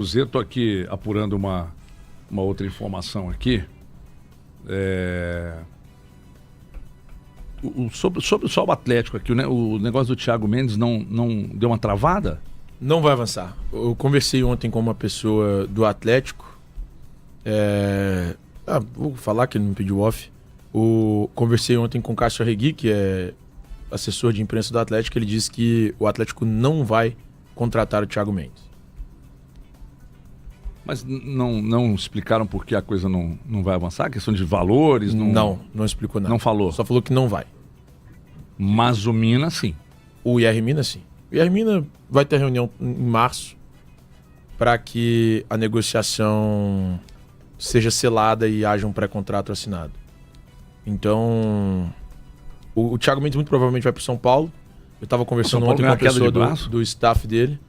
Cruzeiro, estou aqui apurando uma outra informação aqui. Sobre só o Atlético aqui, o negócio do Thiago Mendes não deu uma travada? Não vai avançar. Eu conversei ontem com uma pessoa do Atlético. Vou falar que ele me pediu off. Conversei ontem com o Cássio Arregui, que é assessor de imprensa do Atlético. Ele disse que o Atlético não vai contratar o Thiago Mendes. Mas não explicaram por que a coisa não vai avançar? A questão de valores? Não explicou nada. Não falou? Só falou que não vai. Mas o Mina, sim. O IR Mina, sim. O IR Mina vai ter reunião em março para que a negociação seja selada e haja um pré-contrato assinado. Então, o Thiago Mendes muito provavelmente vai para São Paulo. Eu estava conversando ontem com a pessoa do staff dele.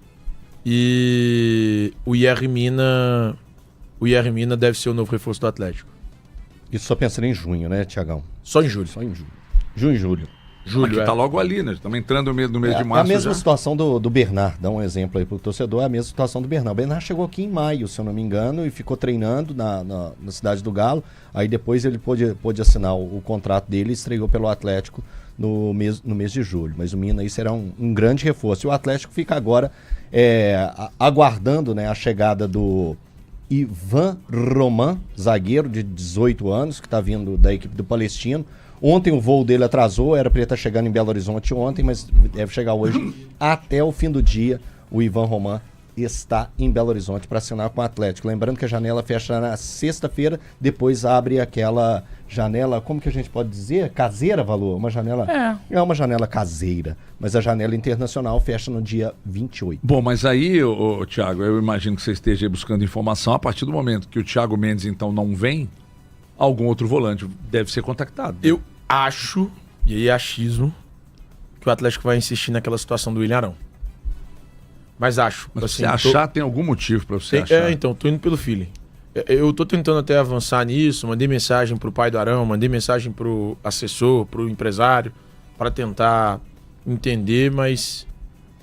E o IR Mina deve ser o novo reforço do Atlético. Isso só pensando em junho, né, Thiagão? Só em julho. Só em julho. Junho e julho. Aqui tá logo ali, né? Estamos entrando no mês de março. É a mesma já. situação do Bernard. Dá um exemplo aí pro torcedor. É a mesma situação do Bernard. O Bernard chegou aqui em maio, se eu não me engano, e ficou treinando na cidade do Galo. Aí depois ele pôde assinar o contrato dele e estreou pelo Atlético no mês de julho. Mas o Mina, isso será um grande reforço. E o Atlético fica agora aguardando, né, a chegada do Ivan Roman, zagueiro de 18 anos, que está vindo da equipe do Palestino. Ontem o voo dele atrasou, era para ele estar chegando em Belo Horizonte ontem, mas deve chegar hoje. Até o fim do dia, o Ivan Roman está em Belo Horizonte para assinar com o Atlético. Lembrando que a janela fecha na sexta-feira, depois abre aquela janela, como que a gente pode dizer? Caseira, Valor? Uma janela... É uma janela caseira, mas a janela internacional fecha no dia 28. Bom, mas aí, Thiago, eu imagino que você esteja buscando informação. A partir do momento que o Thiago Mendes, então, não vem, algum outro volante deve ser contactado. Eu acho, e aí é achismo, que o Atlético vai insistir naquela situação do Ilharão. Mas acho. Mas assim, se achar, tem algum motivo para você achar? Então, tô indo pelo feeling. Eu tô tentando até avançar nisso, mandei mensagem pro pai do Arão, mandei mensagem pro assessor, pro empresário, para tentar entender, mas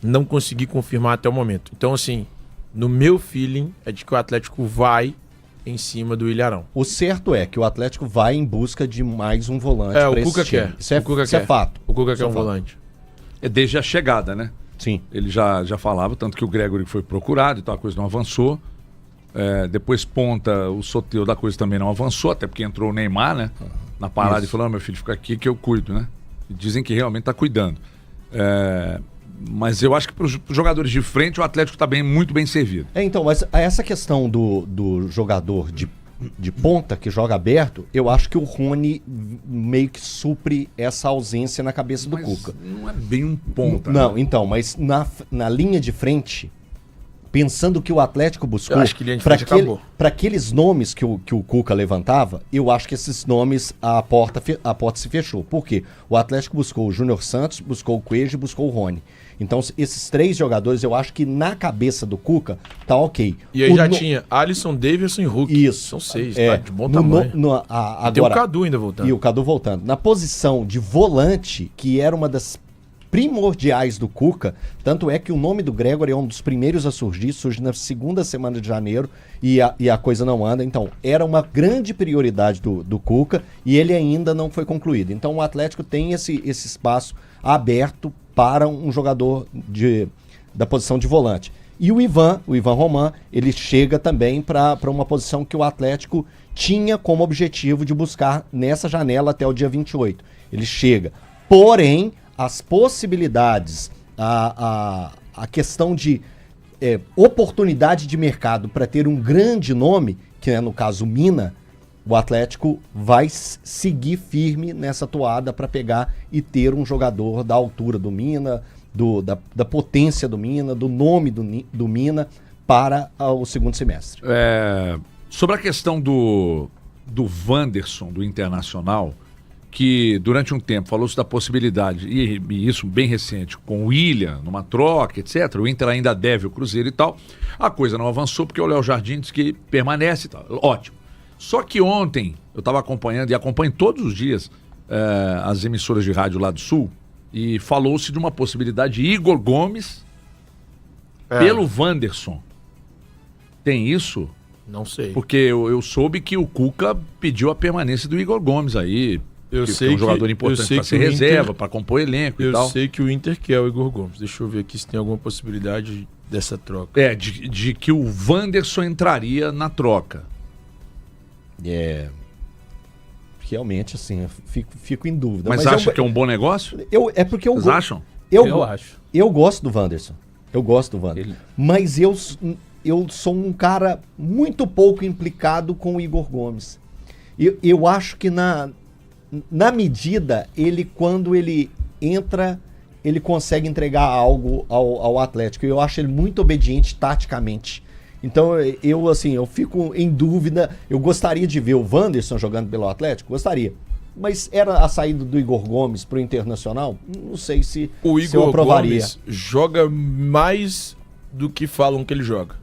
não consegui confirmar até o momento. Então, assim, no meu feeling é de que o Atlético vai em cima do Ilharão. O certo é que o Atlético vai em busca de mais um volante. O Cuca quer. Isso é fato. O Cuca quer um volante. É desde a chegada, né? Sim. Ele já falava, tanto que o Gregory foi procurado e tal, a coisa não avançou. Depois ponta, o Soteldo da coisa também não avançou, até porque entrou o Neymar, né? Na parada. Isso. E falou, meu filho, fica aqui que eu cuido, né? E dizem que realmente tá cuidando. Mas eu acho que para os jogadores de frente o Atlético está muito bem servido. Então, mas essa questão do jogador de ponta que joga aberto, eu acho que o Rony meio que supre essa ausência na cabeça do Cuca. Não é bem um ponta. Não, né? então, mas na linha de frente, pensando que o Atlético buscou, eu acho que linha de frente acabou. Para aqueles nomes que o Cuca levantava, eu acho que esses nomes a porta se fechou. Por quê? O Atlético buscou o Júnior Santos, buscou o Cuejo e buscou o Rony. Então, esses três jogadores, eu acho que na cabeça do Cuca, tá ok. E aí tinha Alisson, Davidson e Hulk. Isso. São 6, tá de bom tamanho. Agora, tem o Cadu ainda voltando. E o Cadu voltando. Na posição de volante, que era uma das primordiais do Cuca, tanto é que o nome do Gregory é um dos primeiros a surge na segunda semana de janeiro e a coisa não anda. Então, era uma grande prioridade do Cuca e ele ainda não foi concluído. Então, o Atlético tem esse espaço aberto para um jogador da posição de volante. E o Ivan Roman, ele chega também para uma posição que o Atlético tinha como objetivo de buscar nessa janela até o dia 28. Ele chega. Porém, as possibilidades, a questão de oportunidade de mercado para ter um grande nome, que é no caso o Mina, o Atlético vai seguir firme nessa toada para pegar e ter um jogador da altura do Mina, da potência do Mina, do nome do Mina para o segundo semestre. Sobre a questão do Wanderson, do Internacional, que durante um tempo falou-se da possibilidade, e isso bem recente, com o William, numa troca, etc. O Inter ainda deve o Cruzeiro e tal. A coisa não avançou porque o Léo Jardim disse que permanece e tal. Ótimo. Só que ontem eu estava acompanhando, e acompanho todos os dias, as emissoras de rádio lá do Sul, e falou-se de uma possibilidade de Igor Gomes pelo Wanderson. Tem isso? Não sei. Porque eu soube que o Cuca pediu a permanência do Igor Gomes aí. Eu que sei é um que- jogador eu importante sei para que ser o Inter- reserva, para compor elenco e Eu tal. sei que o Inter quer o Igor Gomes. Deixa eu ver aqui se tem alguma possibilidade dessa troca. É, de que o Wanderson entraria na troca. Realmente, assim, eu fico em dúvida. Mas acha que é um bom negócio? É porque Vocês acham? Eu acho. Eu gosto do Wanderson. Eu gosto do Wanderson. Ele- Mas eu sou um cara muito pouco implicado com o Igor Gomes. Eu acho que na medida, quando ele entra, ele consegue entregar algo ao Atlético. Eu acho ele muito obediente taticamente. Então, eu fico em dúvida. Eu gostaria de ver o Wanderson jogando pelo Atlético? Gostaria. Mas era a saída do Igor Gomes pro Internacional? Não sei se O se eu Igor aprovaria. Gomes joga mais do que falam que ele joga.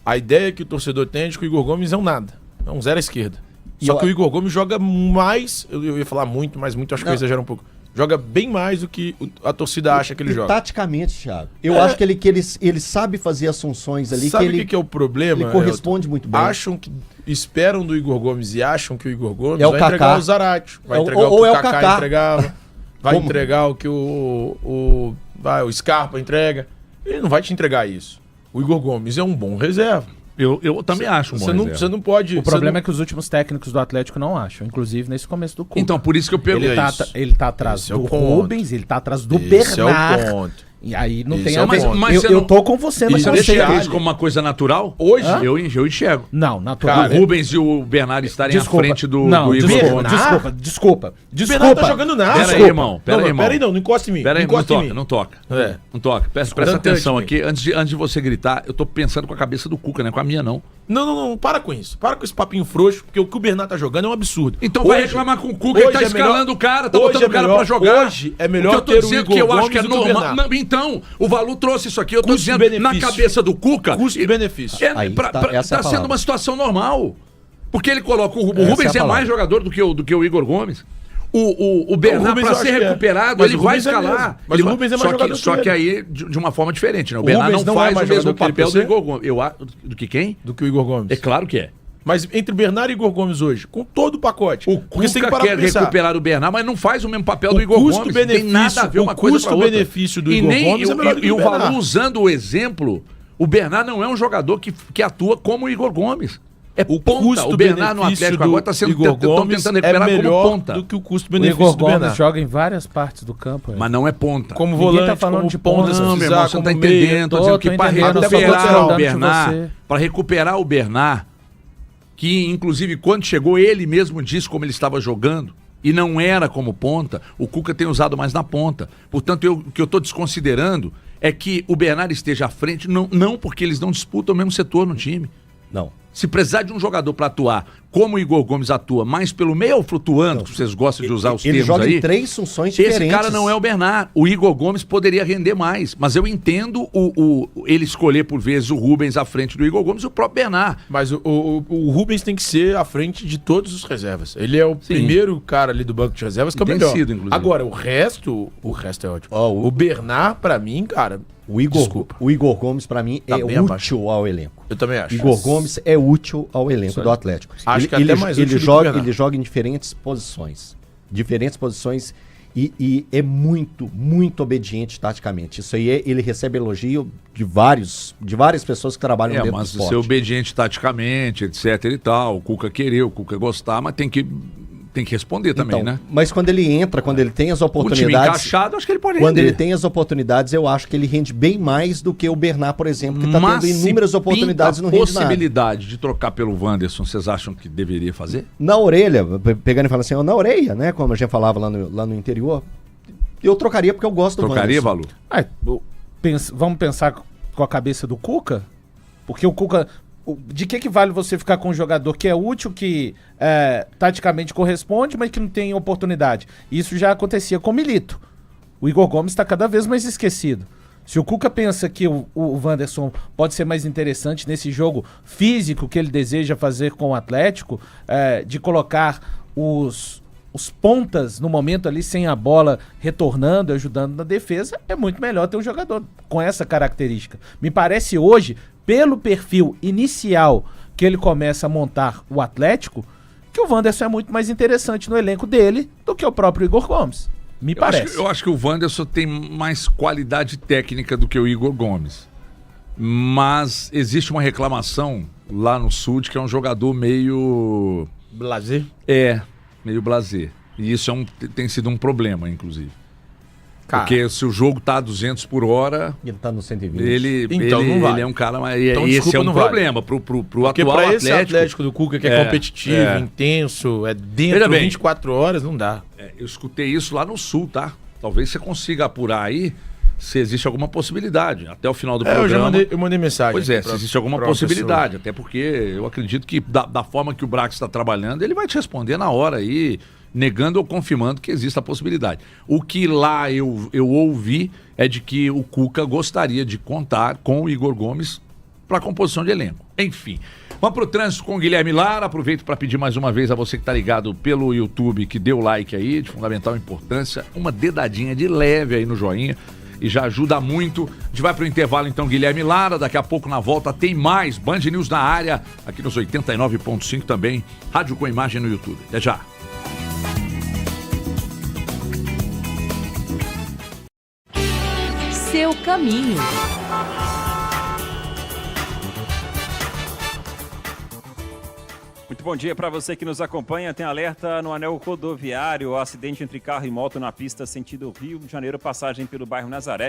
A ideia que o torcedor tem é de que o Igor Gomes é um nada. É um zero à esquerda. E Só eu- que o Igor Gomes joga mais. Eu ia falar muito, mas muito acho que eu Não. exagero um pouco. Joga bem mais do que a torcida acha que ele E joga. taticamente, Thiago, eu acho que ele sabe fazer as funções ali, Sabe que o ele, que é o problema? ele corresponde muito bem. Acham que esperam do Igor Gomes e acham que o Igor Gomes É o vai Kaká. entregar o Zarate, vai É o- entregar ou o que é o o Kaká Kaká. entregava, vai Como? entregar o que o Scarpa entrega. Ele não vai te entregar isso. O Igor Gomes é um bom reserva. Eu também acho um bom reserva. Você não pode. O problema é que os últimos técnicos do Atlético não acham, inclusive nesse começo do Cuca. Então, por isso que eu pergunto. ele, isso. ele tá atrás Esse é o do ponto. Rubens, ele tá atrás do Esse é o Bernard. ponto. E aí não Esse tem é o a ver. ponto. Mas você eu não- tô com você no Você Isso enxerga conceito. isso como uma coisa natural? Hoje, Eu enxergo. Não, natural. Cara, O Rubens e o Bernard estarem à frente do Igor desculpa, Gomes. desculpa. o Bernardo tá jogando nada. Pera aí, irmão. Pera aí, irmão. Pera aí, não encosta em mim. Pera aí, não encosta em toca, mim. não toca. É. Não toca. Presta Dando atenção touch aqui. Antes de você gritar, eu tô pensando com a cabeça do Cuca, não é com a minha, não. Não, para com isso. Para com esse papinho frouxo, porque o que o Bernardo tá jogando é um absurdo. Então vai reclamar com o Cuca, ele tá hoje é escalando melhor- o cara, tá hoje botando é o cara melhor- pra jogar. Hoje é melhor o que eu tô ter o dizendo Igor que eu acho Gomes que é do que o normal. Bernardo. Não, então, o Valu trouxe isso aqui, eu tô dizendo, na Custo-benefício. cabeça do Cuca, Custo-benefício. Aí tá- essa é a tá sendo palavra. uma situação normal. Porque ele coloca o Essa é Rubens a é palavra. mais jogador do que o Igor Gomes. O Bernard, Rubens pra eu ser acho que é. recuperado, Mas ele o vai Rubens é escalar. mesmo. Mas Ele o vai- Rubens é mais só jogador que, só que que ele. aí, de uma forma diferente, né? O O Bernard Rubens não não é faz mais o mesmo jogador que ele papel do precisa? Igor Gomes. Do que quem? Do que o Igor Gomes. É claro que é. Mas entre Bernardo e Igor Gomes hoje, com todo o pacote. O porque você tem que Cuca parar quer pra pensar. recuperar o Bernard, mas não faz o mesmo papel O do Igor Gomes. Não tem custo-benefício- nada a ver uma o coisa com a outra. custo-benefício do E Igor nem- Gomes é melhor do que e o o Valu Bernard. usando o exemplo, o Bernard não é um jogador que atua como o Igor Gomes. É O ponta. O Bernard no custo-benefício Atlético do agora está sendo Igor tentando Gomes recuperar é como melhor ponta. do que o O custo-benefício Igor do Gomes Bernardo. joga em várias partes do campo. Mas não é ponta. Como Ninguém volante, tá falando como de ponta, ponta, se Não, meu precisar, irmão, você não tá como meia. entendendo. Tô Tô dizendo que para entendendo, eu tô recuperar falando o de Bernard, você. para recuperar o Bernard, que inclusive quando chegou ele mesmo disse como ele estava jogando e não era como ponta, o Cuca tem usado mais na ponta. Portanto, o que eu estou desconsiderando é que o Bernard esteja à frente, não porque eles não disputam o mesmo setor no time. Não. Se precisar de um jogador para atuar como o Igor Gomes atua, mais pelo meio ou flutuando, que vocês gostam de usar os Ele termos joga aí, em 3 funções diferentes. esse cara não é o Bernard. O Igor Gomes poderia render mais. Mas eu entendo ele escolher, por vezes, o Rubens à frente do Igor Gomes e o próprio Bernard. Mas o Rubens tem que ser à frente de todos os reservas. Ele é o primeiro cara ali do banco de reservas que é o Tem melhor. sido, inclusive. Agora, o resto é ótimo. Ó, o Bernard, pra mim, cara, O Igor desculpa. Gomes, pra mim, Tá é bem abaixo. útil ao elenco. Eu também acho. Igor Gomes é útil ao elenco do Atlético. Acho que até mais útil do que o Bernard. Ele joga em diferentes posições. Diferentes posições e é muito, muito obediente taticamente. Isso aí, ele recebe elogio de várias pessoas que trabalham dentro do Mas esporte. ser obediente taticamente, etc e tal. O Cuca querer, o Cuca gostar, mas tem que responder também, Então, né? Mas quando ele entra, quando ele tem as O time oportunidades... encaixado, acho que ele pode Quando render. ele tem as oportunidades, eu acho que ele rende bem mais do que o Bernard, por exemplo, que está Mas tendo inúmeras se oportunidades e não pinta a rende nada. possibilidade de trocar pelo Wanderson, vocês acham que deveria fazer? Na orelha, pegando e falando assim, ó, na orelha, né? Como a gente falava lá no interior, eu trocaria porque eu gosto do Trocaria, Wanderson. Valu? Vamos pensar com a cabeça do Cuca? Porque o Cuca... De que vale você ficar com um jogador que é útil, que taticamente corresponde, mas que não tem oportunidade? Isso já acontecia com o Milito. O Igor Gomes está cada vez mais esquecido. Se o Cuca pensa que o Wanderson pode ser mais interessante nesse jogo físico que ele deseja fazer com o Atlético, de colocar os pontas no momento ali sem a bola retornando, ajudando na defesa, é muito melhor ter um jogador com essa característica. Me parece hoje, pelo perfil inicial que ele começa a montar o Atlético, que o Wanderson é muito mais interessante no elenco dele do que o próprio Igor Gomes. Me parece. Eu acho que o Wanderson tem mais qualidade técnica do que o Igor Gomes. Mas existe uma reclamação lá no Sul de que é um jogador meio... Blazer. Meio blasé. E isso tem sido um problema, inclusive. Cara, porque se o jogo tá a 200 por hora, Ele tá no 120. Não vale. ele é um cara... Então, esse desculpa, é um não vale. problema pro porque atual pra esse Atlético. Atlético do Cuca que é competitivo, intenso, dentro Veja de bem. 24 horas, não dá. Eu escutei isso lá no Sul, tá? Talvez você consiga apurar aí se existe alguma possibilidade. Até o final do programa. Eu mandei mensagem. Pois é, pra- se existe alguma pra uma possibilidade. Até porque eu acredito que da forma que o Brax está trabalhando, ele vai te responder na hora aí, negando ou confirmando que existe a possibilidade. O que lá eu ouvi é de que o Cuca gostaria de contar com o Igor Gomes para a composição de elenco. Enfim, vamos para o trânsito com o Guilherme Lara. Aproveito para pedir mais uma vez a você que está ligado pelo YouTube, que deu like aí, de fundamental importância, uma dedadinha de leve aí no joinha e já ajuda muito. A gente vai para o intervalo então, Guilherme Lara. Daqui a pouco na volta tem mais Band News na área, aqui nos 89.5 também, rádio com imagem no YouTube. Até já. Seu caminho. Muito bom dia para você que nos acompanha. Tem alerta no anel rodoviário, acidente entre carro e moto na pista sentido Rio de Janeiro, passagem pelo bairro Nazaré.